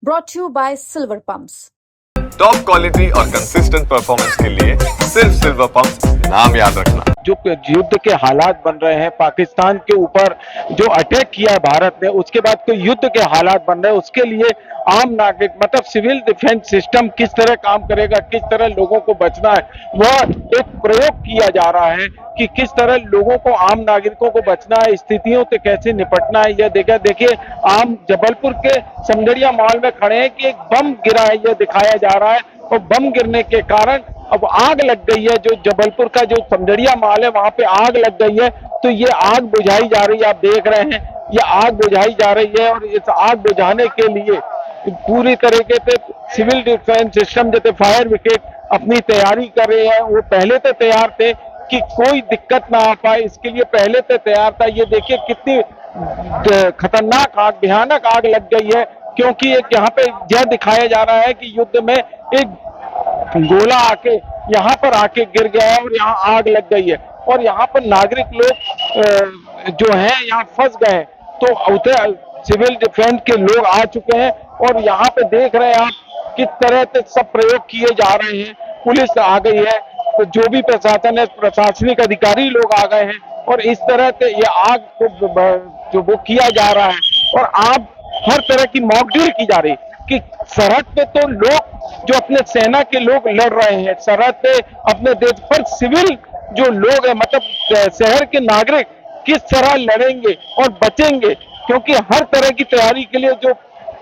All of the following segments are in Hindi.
brought to you by Silver Pumps. Top quality और कंसिस्टेंट परफॉर्मेंस के लिए सिर्फ सिल्वर पंप्स, नाम याद रखना। जो युद्ध के हालात बन रहे हैं, पाकिस्तान के ऊपर जो अटैक किया है भारत ने, उसके बाद कोई युद्ध के हालात बन रहे हैं, उसके लिए आम नागरिक मतलब सिविल डिफेंस सिस्टम किस तरह काम करेगा, किस तरह लोगों को बचना है, वह एक प्रयोग किया जा रहा है कि किस तरह लोगों को, आम नागरिकों को बचना है, स्थितियों से कैसे निपटना है। यह देखिए आम जबलपुर के समझड़िया मॉल में खड़े हैं कि एक बम गिरा है, यह दिखाया जा रहा है, और बम गिरने के कारण अब आग लग गई है। जो जबलपुर का जो समझड़िया मॉल है वहां पे आग लग गई है, तो ये आग बुझाई जा रही है। आप देख रहे हैं ये आग बुझाई जा रही है, और इस आग बुझाने के लिए पूरी तरीके से सिविल डिफेंस सिस्टम जैसे फायर ब्रिगेड अपनी तैयारी कर रहे हैं। वो पहले से तैयार थे कि कोई दिक्कत ना आ पाए, इसके लिए पहले से तैयार था। ये देखिए कितनी खतरनाक आग, भयानक आग लग गई है, क्योंकि एक यहाँ पे यह दिखाया जा रहा है कि युद्ध में एक गोला आके यहाँ पर आके गिर गया है और यहाँ आग लग गई है, और यहाँ पर नागरिक लोग जो हैं यहाँ फंस गए हैं। तो उधर सिविल डिफेंस के लोग आ चुके हैं, और यहाँ पे देख रहे हैं आप किस तरह से सब प्रयोग किए जा रहे हैं। पुलिस आ गई है, तो जो भी प्रशासन है, प्रशासनिक अधिकारी लोग आ गए हैं, और इस तरह से ये आग को जो वो किया जा रहा है। और आप हर तरह की मॉक ड्रिल की जा रही है कि सरहद पे तो लोग जो अपने सेना के लोग लड़ रहे हैं, सरहद पे अपने देश पर सिविल जो लोग हैं, मतलब शहर के नागरिक किस तरह लड़ेंगे और बचेंगे, क्योंकि हर तरह की तैयारी के लिए जो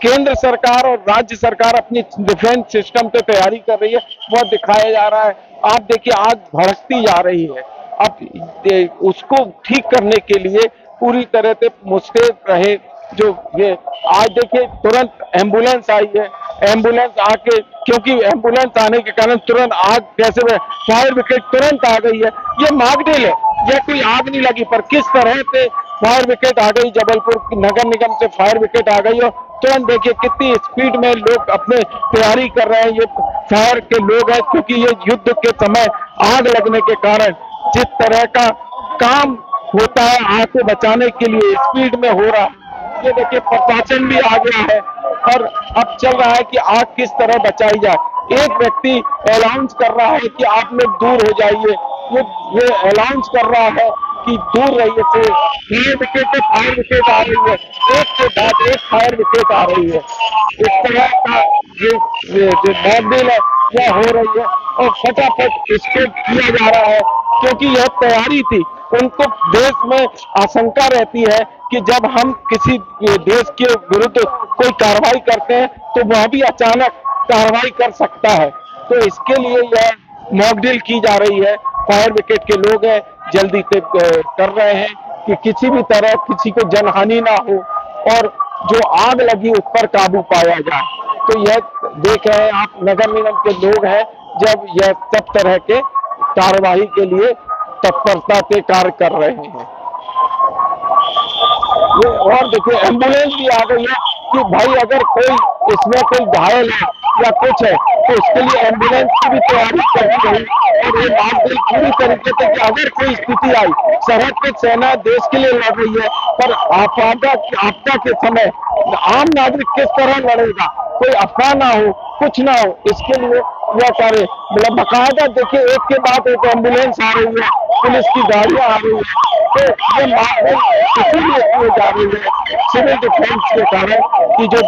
केंद्र सरकार और राज्य सरकार अपनी डिफेंस सिस्टम पे तैयारी कर रही है, वह दिखाया जा रहा है। आप देखिए आग भड़कती जा रही है। अब उसको ठीक करने के लिए पूरी तरह से मुस्तैद रहे। जो ये आज देखिए तुरंत एम्बुलेंस आई है, एम्बुलेंस आके, क्योंकि एम्बुलेंस आने के कारण तुरंत आग कैसे, फायर ब्रिगेड तुरंत आ गई है। ये मॉकड्रिल है, यह कोई आग नहीं लगी, पर किस तरह से फायर ब्रिगेड आ गई, जबलपुर नगर निगम से फायर ब्रिगेड आ गई, और तुरंत देखिए कितनी स्पीड में लोग अपने तैयारी कर रहे हैं। ये फायर के लोग हैं, क्योंकि ये युद्ध के समय आग लगने के कारण जिस तरह का काम होता है आग से बचाने के लिए स्पीड में हो रहा है। ये देखिए प्रशासन भी आ गया है, और अब चल रहा है कि आग किस तरह बचाई जाए। एक व्यक्ति अनाउंस कर रहा है कि आप लोग दूर हो जाइए, ये अनाउंस कर रहा है कि दूर रहिए से फायर ब्रिगेड आ रही है, एक के बाद एक फायर ब्रिगेड आ रही है। इस तरह का ये जो मॉकड्रिल है यह हो रही है, और फटाफट इसको किया जा रहा है, क्योंकि यह तैयारी थी। उनको देश में आशंका रहती है कि जब हम किसी देश के विरुद्ध कोई कार्रवाई करते हैं तो वह भी अचानक कार्रवाई कर सकता है। तो इसके लिए यह मॉकड्रिल की जा रही है। फायर ब्रिगेड के लोग हैं, जल्दी से कर रहे हैं कि किसी भी तरह किसी को जनहानि ना हो, और जो आग लगी उस पर काबू पाया जाए। तो यह देख रहे हैं आप, नगर निगम के लोग हैं जब यह सब तरह के कार्यवाही के लिए तत्परता से कार्य कर रहे हैं। ये और देखिए एम्बुलेंस भी आ गई है कि भाई अगर कोई इसमें कोई घायल है या कुछ है तो उसके लिए एम्बुलेंस की भी तैयारी करी गई। और ये मॉकड्रिल पूरी तरीके से कि अगर कोई स्थिति आई, सरहद पे सेना देश के लिए लड़ रही है, पर आपदा के समय आम नागरिक किस तरह लड़ेगा, कोई अफवाह ना हो, कुछ ना हो, इसके लिए यह करे। मतलब बाकायदा देखिए एक के बाद एक एम्बुलेंस आ रही है, पुलिस की गाड़ियां आ रही है। तो ये मॉकड्रिल इसीलिए किए जा रही है सिविल डिफेंस के कारण कि जो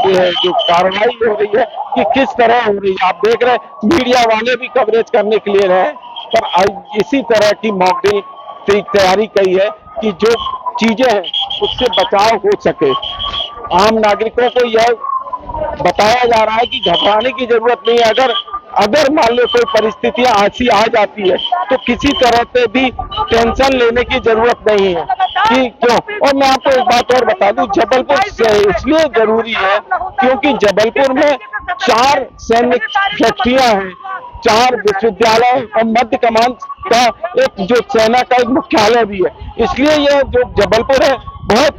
कार्रवाई हो रही है कि किस तरह हो रही है। आप देख रहे हैं मीडिया वाले भी कवरेज करने के लिए रहे, पर इसी तरह की मॉकड्रिल की तैयारी की है कि जो चीजें हैं उससे बचाव हो सके। आम नागरिकों को यह बताया जा रहा है कि घबराने की जरूरत नहीं है। अगर मान लो कोई परिस्थितियां ऐसी आ जाती है तो किसी तरह से भी टेंशन लेने की जरूरत नहीं है कि क्यों। और मैं आपको एक बात और बता दूं, जबलपुर इसलिए जरूरी है क्योंकि जबलपुर में 4 सैनिक फैक्ट्रियां हैं, 4 विश्वविद्यालय और मध्य कमान का एक जो सेना का एक मुख्यालय भी है। इसलिए यह जो जबलपुर है बहुत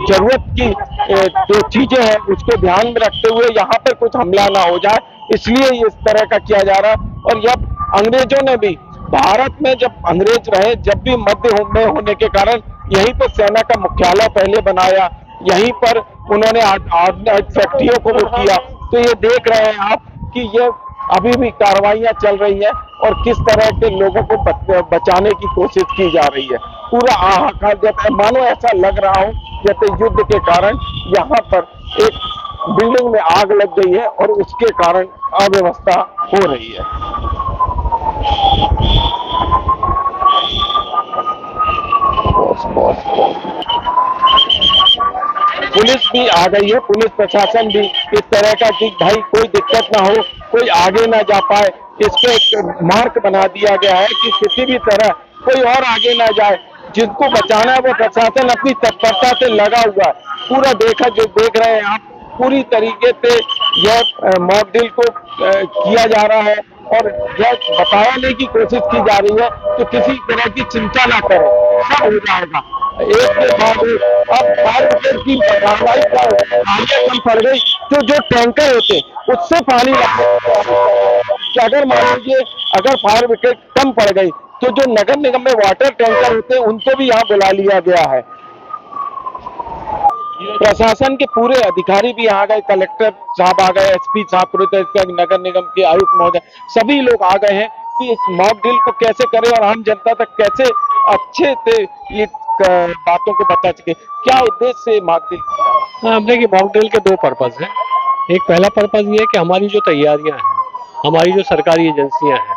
जरूरत की जो चीजें हैं उसको ध्यान में रखते हुए यहाँ पर कुछ हमला ना हो जाए, इसलिए इस तरह का किया जा रहा है। और जब अंग्रेजों ने भी भारत में, जब अंग्रेज रहे, जब भी मध्य में होने के कारण यहीं पर सेना का मुख्यालय पहले बनाया, यहीं पर उन्होंने फैक्ट्रियों को वो किया। तो ये देख रहे हैं आप कि ये अभी भी कार्रवाइयां चल रही है और किस तरह के लोगों को बचाने की कोशिश की जा रही है। पूरा हाहाकार जैसे मानो ऐसा लग रहा हो जैसे युद्ध के कारण यहाँ पर एक बिल्डिंग में आग लग गई है और उसके कारण अव्यवस्था हो रही है। पुलिस भी आ गई है, पुलिस प्रशासन भी इस तरह का कि भाई कोई दिक्कत ना हो, कोई आगे ना जा पाए, इसको एक मार्क बना दिया गया है कि किसी भी तरह कोई और आगे ना जाए। जिसको बचाना है वो प्रशासन अपनी तत्परता से लगा हुआ है। पूरा जो देख रहे हैं आप, पूरी तरीके से यह मॉक ड्रिल को किया जा रहा है और यह बताने की कोशिश की जा रही है कि किसी तरह की चिंता ना करें, सब हो जाएगा। एक के बाद अब फायर ब्रिगेड की कार्रवाई आगे कम पड़ गई तो जो टैंकर होते उससे पानी कि अगर मान लीजिए अगर फायर ब्रिगेड कम पड़ गई तो जो नगर निगम में वाटर टैंकर होते हैं उनको भी यहाँ बुला लिया गया है। प्रशासन के पूरे अधिकारी भी आ गए, कलेक्टर साहब आ गए, एसपी साहब, नगर निगम के आयुक्त महोदय, सभी लोग आ गए हैं कि इस मॉक ड्रिल को कैसे करें और आम जनता तक कैसे अच्छे से ये बातों को बता सके। क्या उद्देश्य से मॉक ड्रिल? हमने कि मॉक ड्रिल के दो पर्पज हैं। एक पहला पर्पज ये है कि हमारी जो तैयारियां हैं, हमारी जो सरकारी एजेंसियां हैं,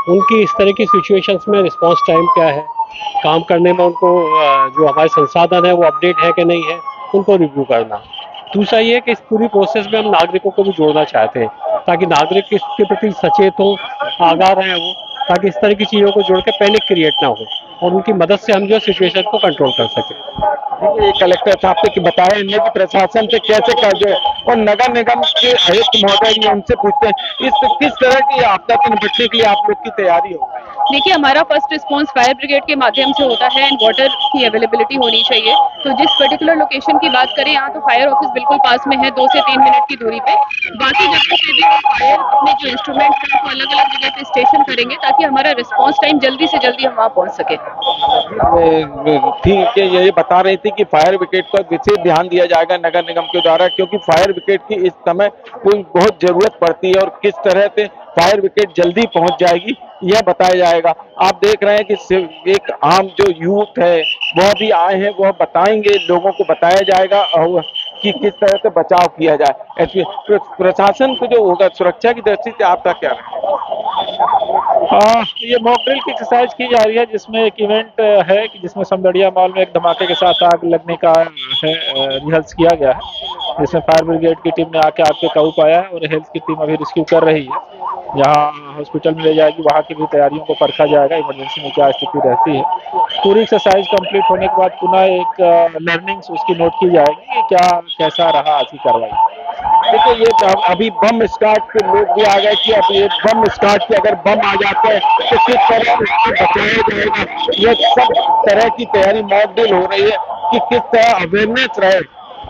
उनकी इस तरह की सिचुएशंस में रिस्पांस टाइम क्या है, काम करने में उनको जो हमारे संसाधन है वो अपडेट है कि नहीं है, उनको रिव्यू करना। दूसरा ये है कि इस पूरी प्रोसेस में हम नागरिकों को भी जोड़ना चाहते हैं ताकि नागरिक इसके प्रति सचेत हो, आगाह रहें वो, ताकि इस तरह की चीज़ों को जोड़ के पैनिक क्रिएट ना हो और उनकी मदद से हम जो सिचुएशन को कंट्रोल कर सकें। देखिए कलेक्टर साहब से बताया इन्हें कि प्रशासन से कैसे कर जो है और नगर निगम के आयुक्त महोदय भी उनसे पूछते हैं इस किस तरह की आपदा से निपटने के लिए आप लोग की तैयारी हो। देखिए हमारा फर्स्ट रिस्पांस फायर ब्रिगेड के माध्यम से होता है एंड वाटर की अवेलेबिलिटी होनी चाहिए। तो जिस पर्टिकुलर लोकेशन की बात करें यहाँ तो फायर ऑफिस बिल्कुल पास में है, 2 से 3 मिनट की दूरी पे। बाकी जगह पे भी फायर अपने जो इंस्ट्रूमेंट है वो अलग अलग जगह पे स्टेशन करेंगे ताकि हमारा रिस्पांस टाइम जल्दी से जल्दी हम वहाँ पहुँच सके। ठीक है, ये बता रही थी कि फायर ब्रिगेड का विशेष ध्यान दिया जाएगा नगर निगम के द्वारा क्योंकि फायर ब्रिगेड की इस समय कोई बहुत जरूरत पड़ती है और किस तरह से फायर ब्रिगेड जल्दी पहुंच जाएगी यह बताया जाएगा। आप देख रहे हैं कि एक आम जो यूथ है वह भी आए हैं, वह बताएंगे, लोगों को बताया जाएगा कि किस तरह से बचाव किया जाए। प्रशासन को जो होगा सुरक्षा की दृष्टि से आपका क्या है? ये मॉक ड्रिल की एक्सरसाइज की जा रही है जिसमें एक इवेंट है कि जिसमें समदड़िया मॉल में एक धमाके के साथ आग लगने का है रिहर्स किया गया है, जिसमें फायर ब्रिगेड की टीम ने आके आग पे काबू पाया है और हेल्थ की टीम अभी रेस्क्यू कर रही है। जहाँ हॉस्पिटल में ले जाएगी वहाँ की भी तैयारियों को परखा जाएगा, इमरजेंसी में क्या स्थिति रहती है। पूरी एक्सरसाइज कंप्लीट होने के बाद पुनः एक लर्निंग्स उसकी नोट की जाएगी कि क्या कैसा रहा आज की कार्रवाई। देखिए ये अभी बम स्क्वाड के लोग भी आ गए कि अब ये बम स्क्वाड के अगर बम आ जाते हैं तो किस तरह उसको बचाया जाएगा, ये सब तरह की तैयारी मॉक ड्रिल हो रही है कि किस तरह अवेयरनेस रहे।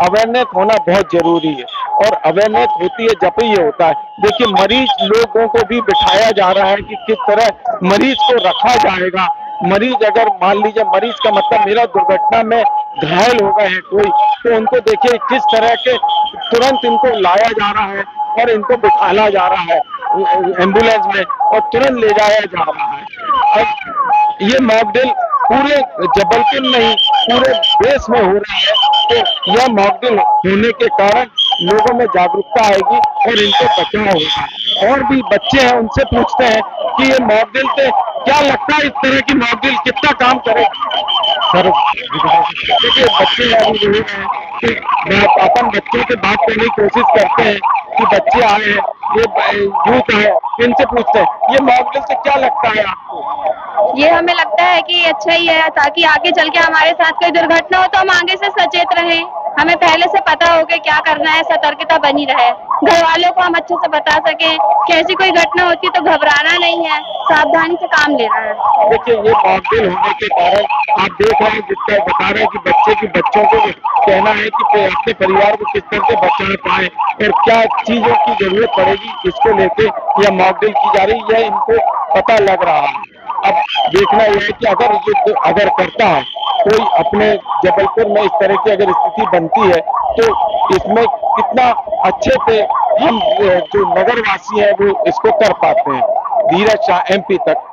अवेयरनेस होना बहुत जरूरी है और अवेयरनेस होती है जब ये होता है। देखिए मरीज लोगों को भी बिठाया जा रहा है कि किस तरह मरीज को रखा जाएगा। मरीज अगर मान लीजिए मरीज का मतलब मेरा दुर्घटना में घायल हो गए हैं कोई, तो उनको देखिए किस तरह के तुरंत इनको लाया जा रहा है और इनको बिठाना जा रहा है एम्बुलेंस में और तुरंत ले जाया जा रहा है। अब ये मॉक ड्रिल पूरे जबलपुर में ही पूरे देश में हो रही है, तो यह मॉक ड्रिल होने के कारण लोगों में जागरूकता आएगी और इनको बचाव होगा। और भी बच्चे हैं उनसे पूछते हैं कि ये मॉक ड्रिल से क्या लगता है, इस तरह की मॉक ड्रिल कितना काम करेगी। सर देखिए बच्चे अभी रहे हैं कि अपन बच्चों से बात करने की कोशिश करते हैं कि बच्चे आए हैं, ये यूथ है, इनसे पूछते हैं ये मॉक ड्रिल से क्या लगता है आपको। ये हमें लगता है कि अच्छा ही है ताकि आगे चल के हमारे साथ कोई दुर्घटना हो तो हम आगे से सचेत रहें, हमें पहले से पता हो कि क्या करना है, सतर्कता बनी रहे, घर वालों को हम अच्छे से बता सकें कि ऐसी कोई घटना होती तो घबराना नहीं है, सावधानी से काम लेना है। देखिए ये मॉक ड्रिल होने के कारण आप देख रहे हैं जिसका बता रहे हैं कि बच्चों को कहना है कि अपने परिवार को किस तरह से बचा पाए और क्या चीजों की जरूरत पड़ेगी, इसको लेके यह मॉक ड्रिल की जा रही है, इनको पता लग रहा है। अब देखना यह है कि अगर करता है कोई अपने जबलपुर में इस तरह की अगर स्थिति बनती है तो इसमें कितना अच्छे से हम जो नगरवासी हैं वो इसको कर पाते हैं। धीरज शाह, MP तक।